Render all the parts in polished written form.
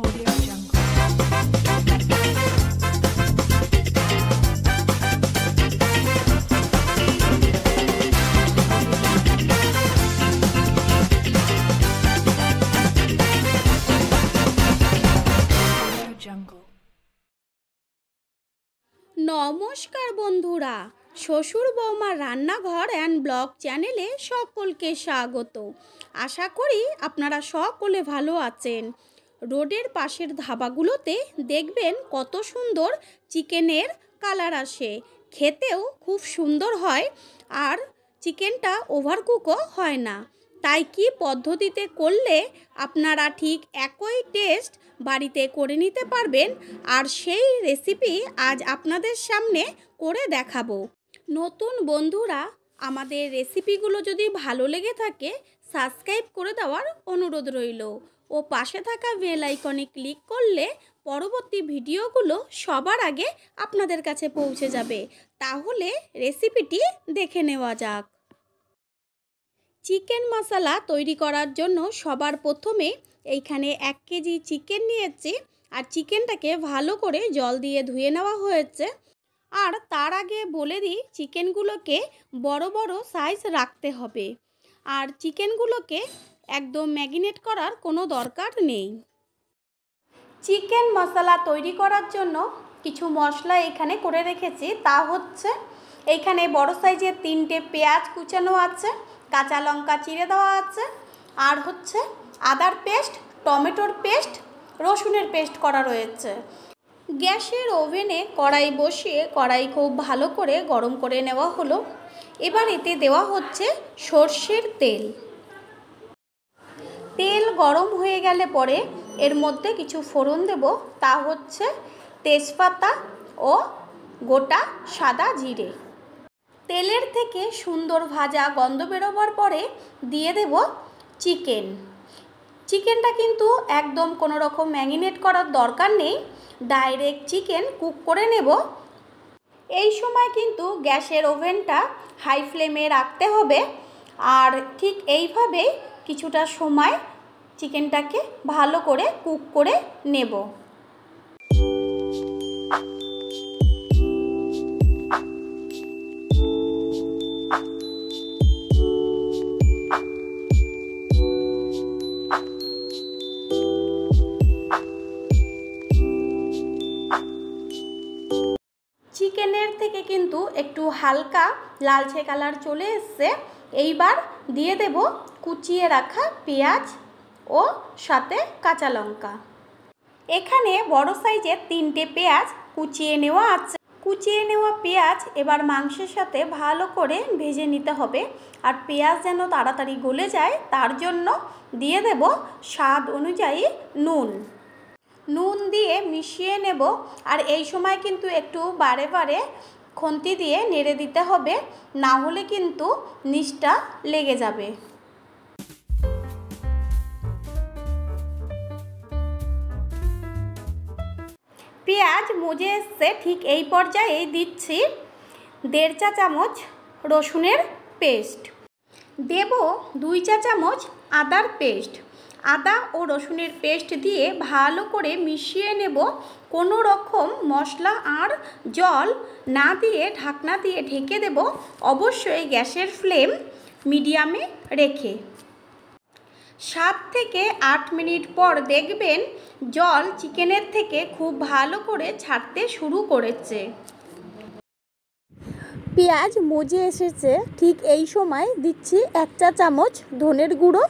Audio Jungle. Audio Jungle. নমস্কার বন্ধুরা, শ্বশুর বৌমার রান্নাঘর অ্যান্ড ব্লগ চ্যানেলে সকলকে স্বাগত। আশা করি আপনারা সকলে ভালো আছেন। রোডের পাশের ধাবাগুলোতে দেখবেন কত সুন্দর চিকেনের কালার আসে, খেতেও খুব সুন্দর হয় আর চিকেনটা ওভারকুকও হয় না। তাই কি পদ্ধতিতে করলে আপনারা ঠিক একই টেস্ট বাড়িতে করে নিতে পারবেন, আর সেই রেসিপি আজ আপনাদের সামনে করে দেখাবো। নতুন বন্ধুরা আমাদের রেসিপিগুলো যদি ভালো লেগে থাকে সাবস্ক্রাইব করে দেওয়ার অনুরোধ রইল ও পাশে থাকা বেল আইকনে ক্লিক করলে পরবর্তী ভিডিওগুলো সবার আগে আপনাদের কাছে পৌঁছে যাবে। তাহলে রেসিপিটি দেখে নেওয়া যাক। চিকেন মশলা তৈরি করার জন্য সবার প্রথমে এইখানে 1 কেজি চিকেন নিয়েছি আর চিকেনটাকে ভালো করে জল দিয়ে ধুয়ে নেওয়া হয়েছে। আর তার আগে বলে দিই, চিকেনগুলোকে বড় বড় সাইজ রাখতে হবে আর চিকেনগুলোকে একদম ম্যারিনেট করার কোনো দরকার নেই। চিকেন মশলা তৈরি করার জন্য কিছু মশলা এখানে করে রেখেছি, তা হচ্ছে এইখানে বড় সাইজের 3টে পেঁয়াজ কুচানো আছে, কাঁচা লঙ্কা চিড়ে দেওয়া আছে, আর হচ্ছে আদার পেস্ট, টমেটোর পেস্ট, রসুনের পেস্ট করা রয়েছে। গ্যাসের ওভেনে কড়াই বসিয়ে কড়াই খুব ভালো করে গরম করে নেওয়া হলো। এবার এতে দেওয়া হচ্ছে সর্ষের তেল। তেল গরম হয়ে গেলে পরে এর মধ্যে কিছু ফোড়ন দেব, তা হচ্ছে তেজপাতা ও গোটা সাদা জিরে। তেলের থেকে সুন্দর ভাজা গন্ধ বেরোবার পরে দিয়ে দেব চিকেন। চিকেনটা কিন্তু একদম কোনো রকম ম্যারিনেট করার দরকার নেই, ডাইরেক্ট চিকেন কুক করে নেব। এই সময় কিন্তু গ্যাসের ওভেনটা হাই ফ্লেমে রাখতে হবে আর ঠিক এইভাবেই কিছুটা সময় চিকেনটাকে ভালো করে কুক করে নেব। চিকেনের থেকে কিন্তু একটু হালকা লালচে কালার চলে এসছে। এইবার দিয়ে দেব কুচিয়ে রাখা পেঁয়াজ ও সাথে কাঁচা লঙ্কা। এখানে বড় সাইজের 3টে পেঁয়াজ কুচিয়ে নেওয়া আছে। কুচিয়ে নেওয়া পেঁয়াজ এবার মাংসের সাথে ভালো করে ভেজে নিতে হবে আর পেঁয়াজ যেন তাড়াতাড়ি গলে যায় তার জন্য দিয়ে দেব স্বাদ অনুযায়ী নুন। নুন দিয়ে মিশিয়ে নেব আর এই সময় কিন্তু একটু বারে বারে খুন্তি দিয়ে নেড়ে দিতে হবে, না হলে কিন্তু নিচটা লেগে যাবে। পেঁয়াজ মজে এসছে, ঠিক এই পর্যায়ে দিচ্ছি 1.5 চা চামচ রসুনের পেস্ট, দেব 2 চা চামচ আদার পেস্ট। আদা ও রসুনের পেস্ট দিয়ে ভালো করে মিশিয়ে নেব। কোনো রকম মশলা আর জল না দিয়ে ঢাকনা দিয়ে ঢেকে দেব, অবশ্যই গ্যাসের ফ্লেম মিডিয়ামে রেখে। 7 থেকে 8 মিনিট পর দেখবেন জল চিকেনের থেকে খুব ভালো করে ছাড়তে শুরু করেছে। পেঁয়াজ মজে এসেছে, ঠিক এই সময় দিচ্ছি 1 চা চামচ ধনের গুঁড়ো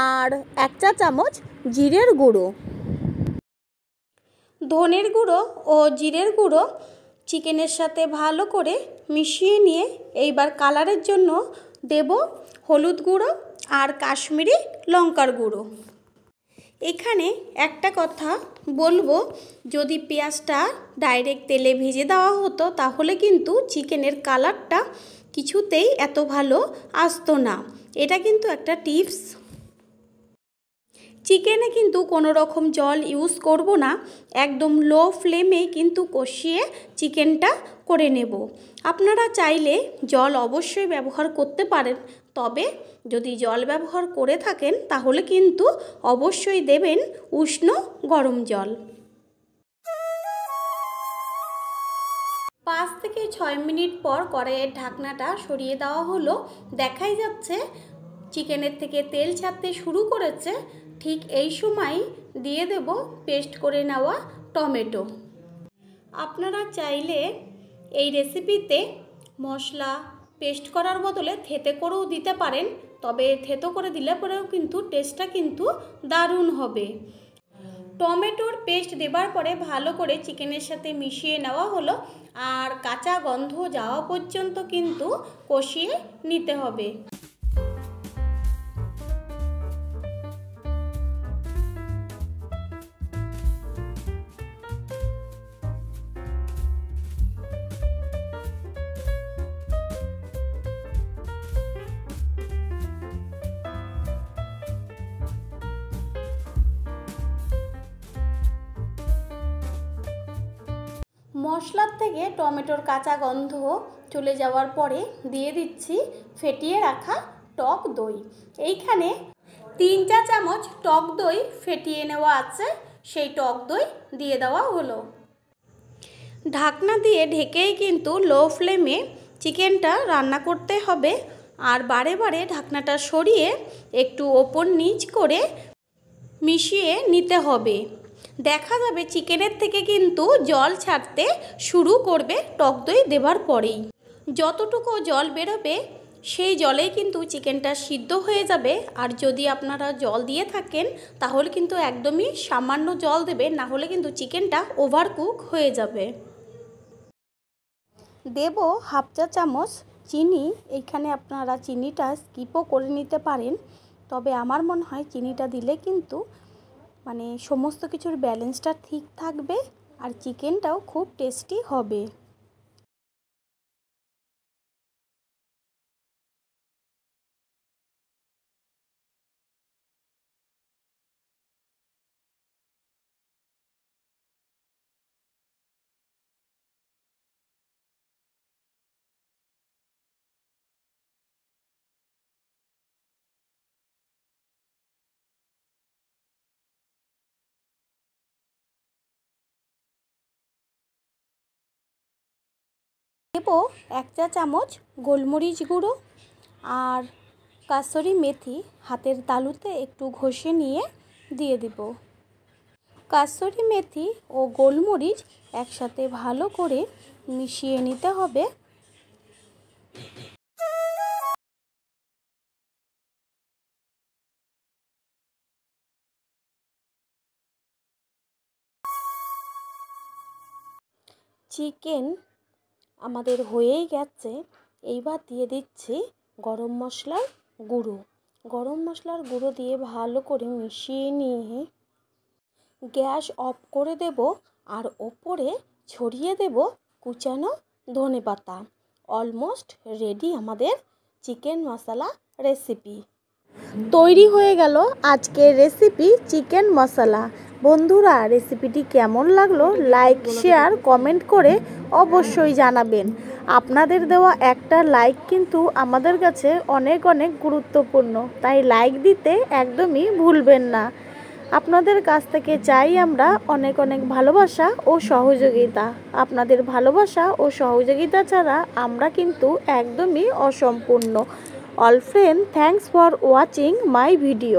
আর 1 চা চামচ জিরের গুঁড়ো। ধনের গুঁড়ো ও জিরের গুঁড়ো চিকেনের সাথে ভালো করে মিশিয়ে নিয়ে এইবার কালারের জন্য দেব হলুদ গুঁড়ো আর কাশ্মীরি লঙ্কার গুঁড়ো। এখানে একটা কথা বলবো, যদি পেঁয়াজটা ডাইরেক্ট তেলে ভেজে দেওয়া হতো তাহলে কিন্তু চিকেনের কালারটা কিছুতেই এত ভালো আসতো না। এটা কিন্তু একটা টিপস। চিকেনে কিন্তু কোনো রকম জল ইউজ করব না, একদম লো ফ্লেমে কিন্তু কষিয়ে চিকেনটা করে নেব। আপনারা চাইলে জল অবশ্যই ব্যবহার করতে পারেন, তবে যদি জল ব্যবহার করে থাকেন তাহলে কিন্তু অবশ্যই দেবেন উষ্ণ গরম জল। 5 থেকে 6 মিনিট পর কড়াইয়ের ঢাকনাটা সরিয়ে দেওয়া হলো। দেখাই যাচ্ছে চিকেনের থেকে তেল ছাড়তে শুরু করেছে। ঠিক এই সময় দিয়ে দেব পেস্ট করে নেওয়া টমেটো। আপনারা চাইলে এই রেসিপিতে মশলা পেস্ট করার বদলে থেতে করেও দিতে পারেন, তবে থেতো করে দিলে পরেও কিন্তু টেস্টটা কিন্তু দারুণ হবে। টমেটোর পেস্ট দেবার পরে ভালো করে চিকেনের সাথে মিশিয়ে নেওয়া হলো, আর কাঁচা গন্ধ যাওয়া পর্যন্ত কিন্তু কষিয়ে নিতে হবে। মশলার থেকে টমেটোর কাঁচা গন্ধ চলে যাওয়ার পরে দিয়ে দিচ্ছি ফেটিয়ে রাখা টক দই। এইখানে 3 চা চামচ টক দই ফেটিয়ে নেওয়া আছে, সেই টক দই দিয়ে দেওয়া হলো। ঢাকনা দিয়ে ঢেকেই কিন্তু লো ফ্লেমে চিকেনটা রান্না করতে হবে, আর বারে বারে ঢাকনাটা সরিয়ে একটু ওপর নিচ করে মিশিয়ে নিতে হবে। দেখা যাবে চিকেনের থেকে কিন্তু জল ছাড়তে শুরু করবে টক দই দেবার পরেই। যতটুকু জল বেরোবে সেই জলেই কিন্তু চিকেনটা সিদ্ধ হয়ে যাবে। আর যদি আপনারা জল দিয়ে থাকেন তাহলে কিন্তু একদমই সামান্য জল দেবে, না হলে কিন্তু চিকেনটা ওভারকুক হয়ে যাবে। দেব হাফ চা চামচ চিনি। এইখানে আপনারা চিনিটা স্কিপও করে নিতে পারেন, তবে আমার মনে হয় চিনিটা দিলে কিন্তু মানে সমস্ত কিছুর ব্যালেন্সটা ঠিক থাকবে আর চিকেনটাও খুব টেস্টি হবে। দেব 1 চা চামচ গোলমরিচ গুঁড়ো আর কাসুরি মেথি হাতের তালুতে একটু ঘষে নিয়ে দিয়ে দিব। কাসুরি মেথি ও গোলমরিচ একসাথে ভালো করে মিশিয়ে নিতে হবে। চিকেন আমাদের হয়েই গেছে। এইবার দিয়ে দিচ্ছি গরম মশলার গুঁড়ো। গরম মশলার গুঁড়ো দিয়ে ভালো করে মিশিয়ে নিয়ে গ্যাস অফ করে দেব, আর ওপরে ছড়িয়ে দেব কুচানো ধনেপাতা। অলমোস্ট রেডি আমাদের চিকেন মশলা রেসিপি। তৈরি হয়ে গেল আজকের রেসিপি চিকেন মশলা। বন্ধুরা, রেসিপিটি কেমন লাগলো লাইক শেয়ার কমেন্ট করে অবশ্যই জানাবেন। আপনাদের দেওয়া একটা লাইক কিন্তু আমাদের কাছে অনেক অনেক গুরুত্বপূর্ণ, তাই লাইক দিতে একদমই ভুলবেন না। আপনাদের কাছ থেকে চাই আমরা অনেক অনেক ভালোবাসা ও সহযোগিতা। আপনাদের ভালোবাসা ও সহযোগিতা ছাড়া আমরা কিন্তু একদমই অসম্পূর্ণ। All friends, thanks for watching my video.